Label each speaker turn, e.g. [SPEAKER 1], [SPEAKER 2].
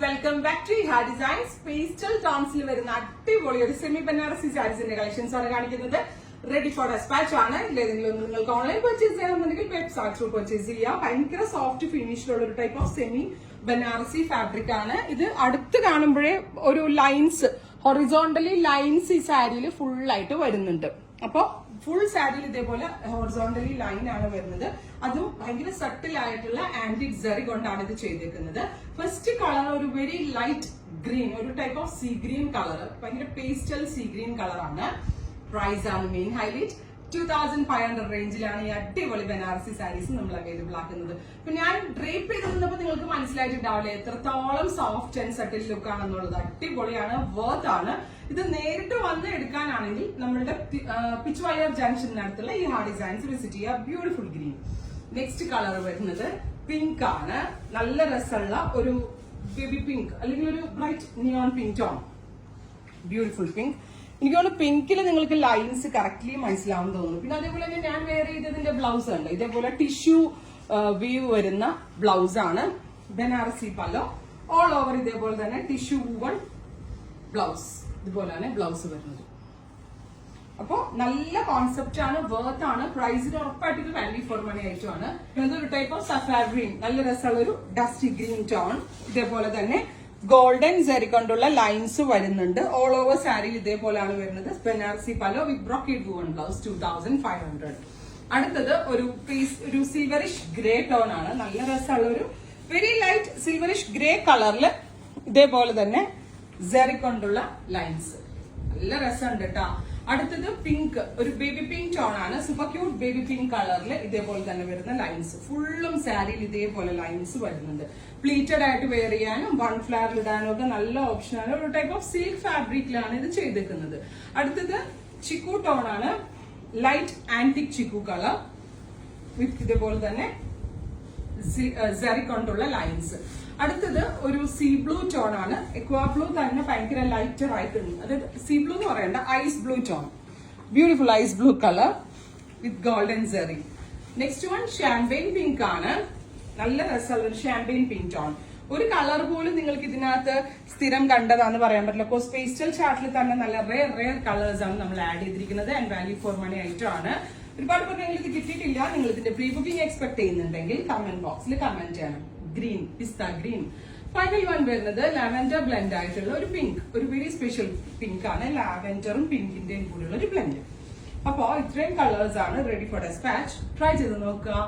[SPEAKER 1] Welcome back to ഹാ designs. Pastel tonsil വരുന്ന അടിപൊളി ഒരു സെമി ബനാറസി സാരീസിന്റെ കളക്ഷൻസ് ആണ് കാണിക്കുന്നത്. റെഡി ഫോർ ഡെസ്പാച്ച് ആണ്. ഇതിലേതെങ്കിലും നിങ്ങൾക്ക് ഓൺലൈൻ പർച്ചേസ് ചെയ്യണമെന്നുണ്ടെങ്കിൽ വെബ്സൈറ്റ് ത്രൂ പർച്ചേസ് ചെയ്യാം. ഭയങ്കര സോഫ്റ്റ് ഫിനിഷിലുള്ള ഒരു type of semi Banarasi fabric ആണ് ഇത്. അടുത്ത് കാണുമ്പോഴേ ഒരു ലൈൻസ്, ഹൊറിസോണ്ടലി ലൈൻസ് ഈ സാരിയിൽ ഫുൾ ആയിട്ട് വരുന്നുണ്ട്. അപ്പോ ഫുൾ സാരിയിൽ ഇതേപോലെ ഹൊറിസോണ്ടലി ലൈൻ ആണ് വരുന്നത്. അതും ഭയങ്കര സട്ടിൽ ആയിട്ടുള്ള ആന്റിക് ജറി കൊണ്ടാണ് ഇത് ചെയ്തേക്കുന്നത്. ഫസ്റ്റ് കളർ ഒരു വെരി ലൈറ്റ് ഗ്രീൻ, ഒരു type of sea green colour, ഭയങ്കര പേസ്റ്റൽ സീ ഗ്രീൻ കളറാണ്. പ്രൈസ് ആണ് മെയിൻ ഹൈലൈറ്റ്. 2500 റേഞ്ചിലാണ് ഈ അടിപൊളി ബനാറസി സാരീസ് നമ്മൾ അവൈലബിൾ ആക്കുന്നത്. ഇപ്പൊ ഞാൻ ഡ്രേപ്പ് ചെയ്ത് നിന്നപ്പോ നിങ്ങൾക്ക് മനസ്സിലായിട്ടുണ്ടാവില്ലേ എത്രത്തോളം സോഫ്റ്റ് ആൻഡ് സട്ടിൽ ലുക്ക് ആണെന്നുള്ളത്. അടിപൊളിയാണ്, വർത്ത് ആണ്. ഇത് നേരിട്ട് വന്ന് എടുക്കാനാണെങ്കിൽ നമ്മളുടെ പിച്ച് വയർ ജംഗ്ഷനടുത്തുള്ള ഈ ഹാ ഡിസൈൻസ് വിസിറ്റ് ചെയ്യുക. Beautiful green. നെക്സ്റ്റ് കളർ വരുന്നത് പിങ്ക് ആണ്. നല്ല രസമുള്ള ഒരു ബേബി പിങ്ക് അല്ലെങ്കിൽ ഒരു bright neon pink tone. Beautiful pink. എനിക്ക് തോന്നുന്നു പിങ്കിൽ നിങ്ങൾക്ക് ലൈൻസ് കറക്റ്റ്ലി മനസ്സിലാവും തോന്നുന്നു. പിന്നെ അതേപോലെ തന്നെ ഞാൻ വെയർ ചെയ്തതിന്റെ ബ്ലൗസ് ഉണ്ട്. ഇതേപോലെ ടിഷ്യൂ വീവ് വരുന്ന ബ്ലൗസ് ആണ്. ബനാറസി പല്ലോ ഓൾ ഓവർ ഇതേപോലെ തന്നെ ടിഷ്യൂ വൺ ബ്ലൗസ്. ഇതുപോലെയാണ് ബ്ലൗസ് വരുന്നത്. അപ്പോ നല്ല കോൺസെപ്റ്റ് ആണ്, വർത്ത് ആണ്. പ്രൈസിന് ഉറപ്പായിട്ട് വാല്യൂ ഫോർ മണി ആയിട്ടുമാണ്. ഇതൊരു ടൈപ്പ് ഓഫ് സഫാർ ഗ്രീൻ, നല്ല രസമുള്ള ഒരു ഡസ്റ്റി ഗ്രീൻ ടോൺ. ഇതേപോലെ തന്നെ ഗോൾഡൻ ജെറി കൊണ്ടുള്ള ലൈൻസ് വരുന്നുണ്ട്. ഓൾ ഓവർ സാരിയിൽ ഇതേപോലെയാണ് വരുന്നത്. ബനാറസി പല്ലോ വിത്ത് ബ്രോക്കേഡ് വുവൺ ബ്ലൗസ് 2500. അടുത്തത് ഒരു സിൽവറിഷ് ഗ്രേ ടോൺ ആണ്. നല്ല രസമുള്ള ഒരു വെരി ലൈറ്റ് സിൽവറിഷ് ഗ്രേ കളറിൽ ഇതേപോലെ തന്നെ ജെറി കൊണ്ടുള്ള ലൈൻസ്. നല്ല രസമുണ്ട് കേട്ടോ. അടുത്തത് പിങ്ക്, ഒരു ബേബി പിങ്ക് ടോൺ ആണ്. സൂപ്പർ ക്യൂട്ട് ബേബി പിങ്ക് കളറിൽ ഇതേപോലെ തന്നെ വരുന്ന ലൈൻസ്. ഫുള്ളും സാരിയിൽ ഇതേപോലെ ലൈൻസ് വരുന്നുണ്ട്. പ്ലീറ്റഡ് ആയിട്ട് വെയർ ചെയ്യാനും വൺ ഫ്ലവർ ഇടാനും ഒക്കെ നല്ല ഓപ്ഷനാണ്. ഒരു ടൈപ്പ് ഓഫ് സിൽക്ക് ഫാബ്രിക്കിലാണ് ഇത് ചെയ്തേക്കുന്നത്. അടുത്തത് ചിക്കു ടോൺ ആണ്. Light antique chikoo colour with ഇതേപോലെ തന്നെ ജെറി കൊണ്ടുള്ള ലൈൻസ്. അടുത്തത് ഒരു സീ ബ്ലൂ ടോൺ ആണ്. എക്വാ ബ്ലൂ തന്നെ ഭയങ്കര ലൈറ്റർ ആയിട്ടുണ്ട്. അതായത് സീ ബ്ലൂ എന്ന് പറയണ്ട, ice blue tone. Beautiful ice blue colour with golden zari. Next one champagne pink ആണ്. നല്ല രസമുള്ള ഒരു ഷാമ്പെയിൻ പിങ്ക് ടോൺ. ഒരു കളർ പോലും നിങ്ങൾക്ക് ഇതിനകത്ത് സ്ഥിരം കണ്ടതാന്ന് പറയാൻ പറ്റില്ല. കോഴ്സ് പേസ്റ്റൽ ചാർട്ടിൽ തന്നെ നല്ല റെയർ കളേഴ്സ് ആണ് നമ്മൾ ആഡ് ചെയ്തിരിക്കുന്നത്. ആൻഡ് വാല്യൂ ഫോർ മണി ആയിട്ടാണ്. ഒരുപാട് പേർ നിങ്ങൾക്ക് കിട്ടിയിട്ടില്ല. നിങ്ങൾ ഇതിന്റെ പ്രീ ബുക്കിംഗ് എക്സ്പെക്ട് ചെയ്യുന്നുണ്ടെങ്കിൽ കമന്റ് ബോക്സിൽ കമന്റ് ചെയ്യണം. ഗ്രീൻ, പിസ്ത ഗ്രീൻ. ഫൈനൽ വൺ വരുന്നത് ലാവൻഡർ ബ്ലെൻഡ് ആയിട്ടുള്ള ഒരു പിങ്ക്, ഒരു വെരി സ്പെഷ്യൽ പിങ്ക് ആണ്. ലാവൻഡറും പിങ്കിന്റെയും കൂടെയുള്ള ഒരു ബ്ലെൻഡ്. അപ്പോ ഇത്രയും കളേഴ്സ് ആണ് റെഡി ഫോർ ഡെസ്പാച്ച്. ട്രൈ ചെയ്ത് നോക്കുക.